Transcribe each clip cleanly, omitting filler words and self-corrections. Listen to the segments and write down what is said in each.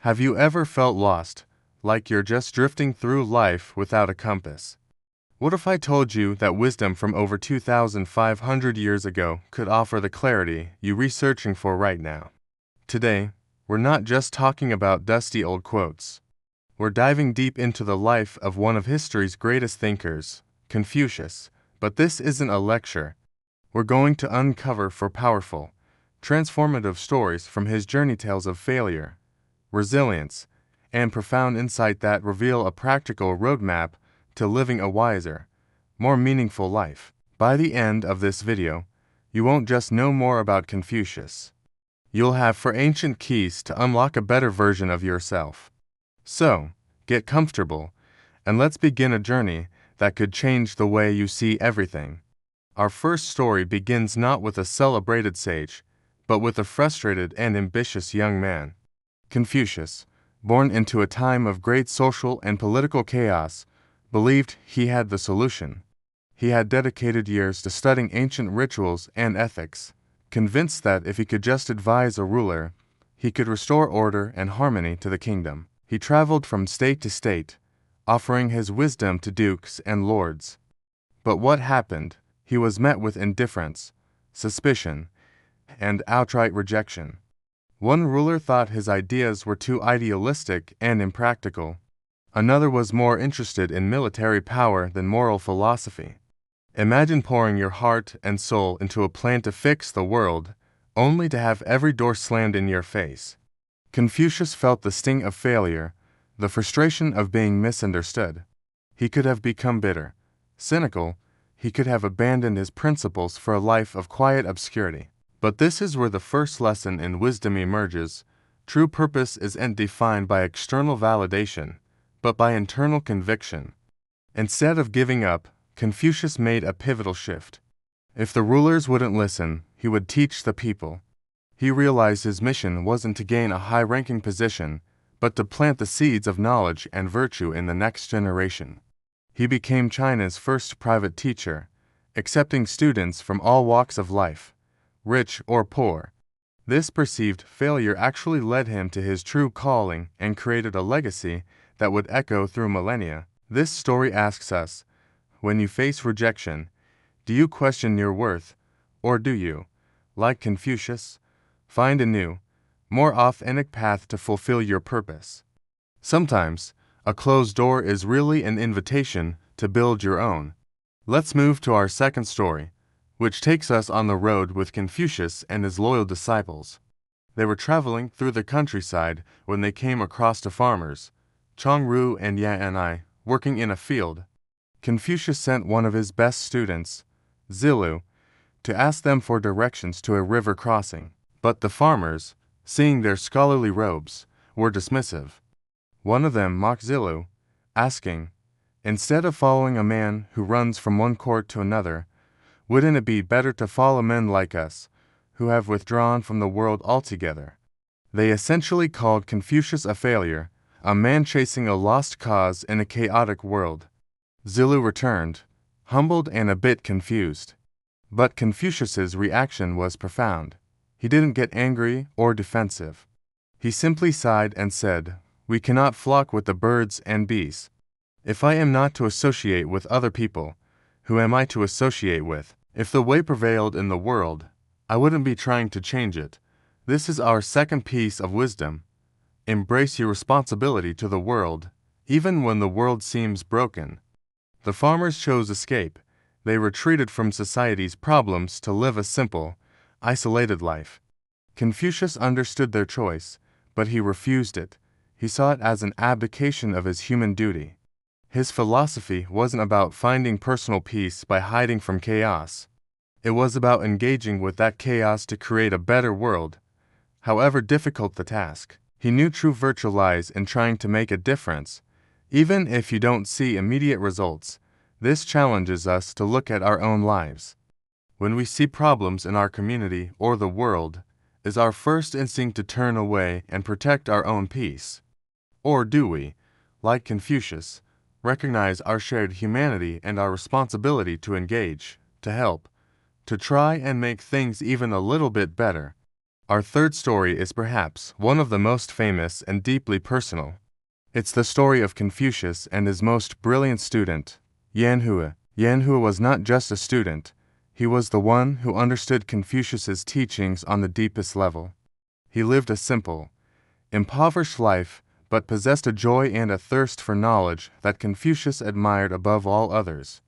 Have you ever felt lost, like you're just drifting through life without a compass? What if I told you that wisdom from over 2,500 years ago could offer the clarity you're researching for right now? Today, we're not just talking about dusty old quotes. We're diving deep into the life of one of history's greatest thinkers, Confucius. But this isn't a lecture. We're going to uncover four powerful, transformative stories from his journey, tales of failure, resilience, and profound insight that reveal a practical roadmap to living a wiser, more meaningful life. By the end of this video, you won't just know more about Confucius. You'll have four ancient keys to unlock a better version of yourself. So, get comfortable, and let's begin a journey that could change the way you see everything. Our first story begins not with a celebrated sage, but with a frustrated and ambitious young man. Confucius, born into a time of great social and political chaos, believed he had the solution. He had dedicated years to studying ancient rituals and ethics, convinced that if he could just advise a ruler, he could restore order and harmony to the kingdom. He traveled from state to state, offering his wisdom to dukes and lords. But what happened? He was met with indifference, suspicion, and outright rejection. One ruler thought his ideas were too idealistic and impractical. Another was more interested in military power than moral philosophy. Imagine pouring your heart and soul into a plan to fix the world, only to have every door slammed in your face. Confucius felt the sting of failure, the frustration of being misunderstood. He could have become bitter, cynical. He could have abandoned his principles for a life of quiet obscurity. But this is where the first lesson in wisdom emerges. True purpose isn't defined by external validation, but by internal conviction. Instead of giving up, Confucius made a pivotal shift. If the rulers wouldn't listen, he would teach the people. He realized his mission wasn't to gain a high-ranking position, but to plant the seeds of knowledge and virtue in the next generation. He became China's first private teacher, accepting students from all walks of life, rich or poor. This perceived failure actually led him to his true calling and created a legacy that would echo through millennia. This story asks us, when you face rejection, do you question your worth, or do you, like Confucius, find a new, more authentic path to fulfill your purpose? Sometimes, a closed door is really an invitation to build your own. Let's move to our second story, which takes us on the road with Confucius and his loyal disciples. They were traveling through the countryside when they came across two farmers, Chong-ru and Ya-and-I, working in a field. Confucius sent one of his best students, Zilu, to ask them for directions to a river crossing. But the farmers, seeing their scholarly robes, were dismissive. One of them mocked Zilu, asking, "Instead of following a man who runs from one court to another, wouldn't it be better to follow men like us, who have withdrawn from the world altogether?" They essentially called Confucius a failure, a man chasing a lost cause in a chaotic world. Zilu returned, humbled and a bit confused. But Confucius's reaction was profound. He didn't get angry or defensive. He simply sighed and said, "We cannot flock with the birds and bees. If I am not to associate with other people, who am I to associate with? If the way prevailed in the world, I wouldn't be trying to change it." This is our second piece of wisdom. Embrace your responsibility to the world, even when the world seems broken. The farmers chose escape. They retreated from society's problems to live a simple, isolated life. Confucius understood their choice, but he refused it. He saw it as an abdication of his human duty. His philosophy wasn't about finding personal peace by hiding from chaos. It was about engaging with that chaos to create a better world, however difficult the task. He knew true virtue lies in trying to make a difference, even if you don't see immediate results. This challenges us to look at our own lives. When we see problems in our community or the world, is our first instinct to turn away and protect our own peace? Or do we, like Confucius, recognize our shared humanity and our responsibility to engage, to help, to try and make things even a little bit better? Our third story is perhaps one of the most famous and deeply personal. It's the story of Confucius and his most brilliant student, Yan Hui. Yan Hui was not just a student, he was the one who understood Confucius's teachings on the deepest level. He lived a simple, impoverished life, but possessed a joy and a thirst for knowledge that Confucius admired above all others.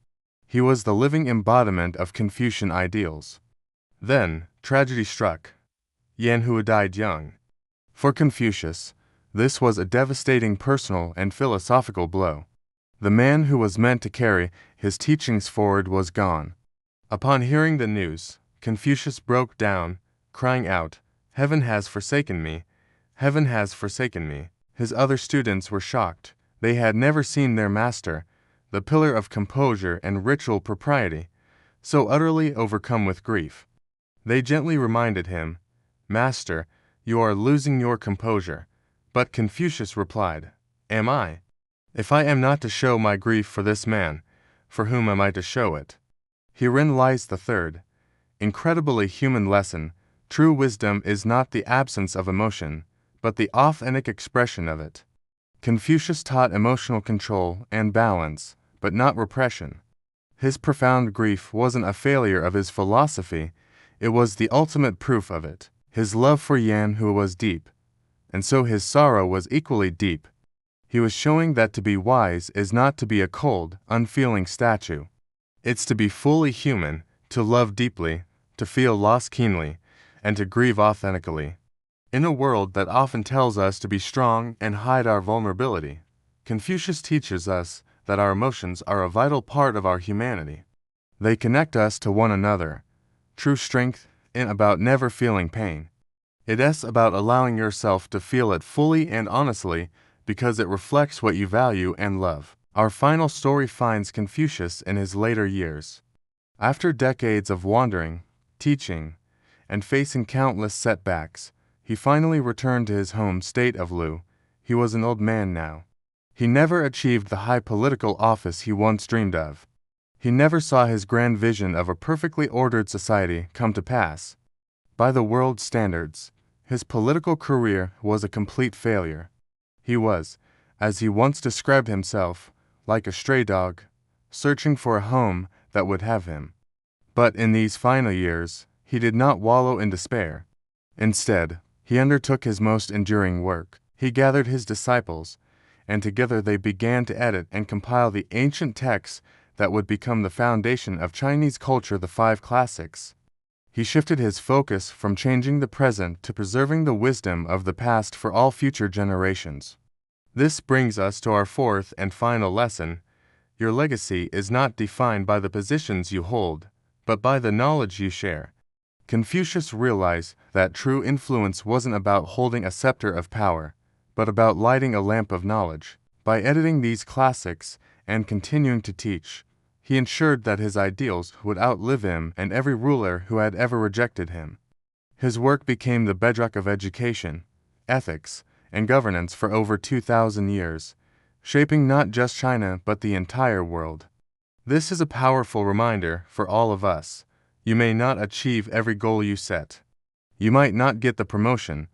He was the living embodiment of Confucian ideals. Then, tragedy struck. Yan Hui died young. For Confucius, this was a devastating personal and philosophical blow. The man who was meant to carry his teachings forward was gone. Upon hearing the news, Confucius broke down, crying out, "Heaven has forsaken me! Heaven has forsaken me!" His other students were shocked. They had never seen their master, the pillar of composure and ritual propriety, so utterly overcome with grief. They gently reminded him, "Master, you are losing your composure." But Confucius replied, "Am I? If I am not to show my grief for this man, for whom am I to show it?" Herein lies the third, incredibly human lesson. True wisdom is not the absence of emotion, but the authentic expression of it. Confucius taught emotional control and balance, but not repression. His profound grief wasn't a failure of his philosophy, it was the ultimate proof of it. His love for Yan Hui was deep, and so his sorrow was equally deep. He was showing that to be wise is not to be a cold, unfeeling statue. It's to be fully human, to love deeply, to feel loss keenly, and to grieve authentically. In a world that often tells us to be strong and hide our vulnerability, Confucius teaches us that our emotions are a vital part of our humanity. They connect us to one another. True strength isn't about never feeling pain. It's about allowing yourself to feel it fully and honestly because it reflects what you value and love. Our final story finds Confucius in his later years. After decades of wandering, teaching, and facing countless setbacks, he finally returned to his home state of Lu. He was an old man now. He never achieved the high political office he once dreamed of. He never saw his grand vision of a perfectly ordered society come to pass. By the world's standards, his political career was a complete failure. He was, as he once described himself, like a stray dog, searching for a home that would have him. But in these final years, he did not wallow in despair. Instead, he undertook his most enduring work. He gathered his disciples, and together they began to edit and compile the ancient texts that would become the foundation of Chinese culture, the five classics. He shifted his focus from changing the present to preserving the wisdom of the past for all future generations. This brings us to our fourth and final lesson. Your legacy is not defined by the positions you hold, but by the knowledge you share. Confucius realized that true influence wasn't about holding a scepter of power, but about lighting a lamp of knowledge. By editing these classics and continuing to teach, he ensured that his ideals would outlive him and every ruler who had ever rejected him. His work became the bedrock of education, ethics, and governance for over 2,000 years, shaping not just China but the entire world. This is a powerful reminder for all of us. You may not achieve every goal you set. You might not get the promotion,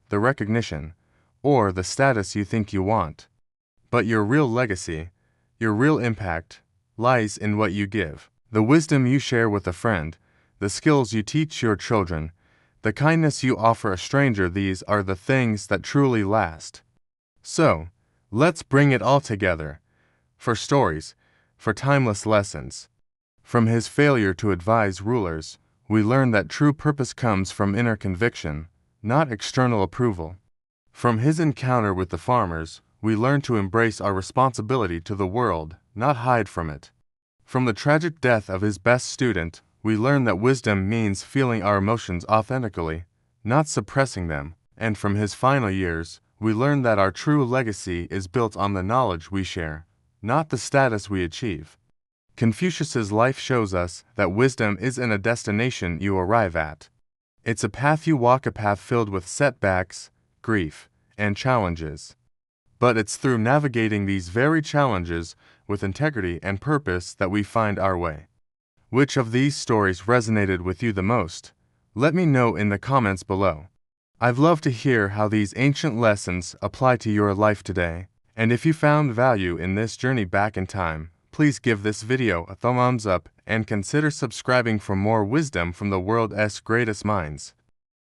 the recognition, or the status you think you want. But your real legacy, your real impact, lies in what you give. The wisdom you share with a friend, the skills you teach your children, the kindness you offer a stranger, these are the things that truly last. So, let's bring it all together. For stories, for timeless lessons. From his failure to advise rulers, we learn that true purpose comes from inner conviction, not external approval. From his encounter with the farmers, we learn to embrace our responsibility to the world, not hide from it. From the tragic death of his best student, we learn that wisdom means feeling our emotions authentically, not suppressing them. And from his final years, we learn that our true legacy is built on the knowledge we share, not the status we achieve. Confucius's life shows us that wisdom isn't a destination you arrive at. It's a path you walk, a path filled with setbacks, grief, and challenges. But it's through navigating these very challenges with integrity and purpose that we find our way. Which of these stories resonated with you the most? Let me know in the comments below. I'd love to hear how these ancient lessons apply to your life today. And if you found value in this journey back in time, please give this video a thumbs up and consider subscribing for more wisdom from the world's greatest minds.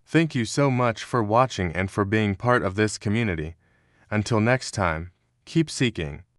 Thank you so much for watching and for being part of this community. Until next time, keep seeking.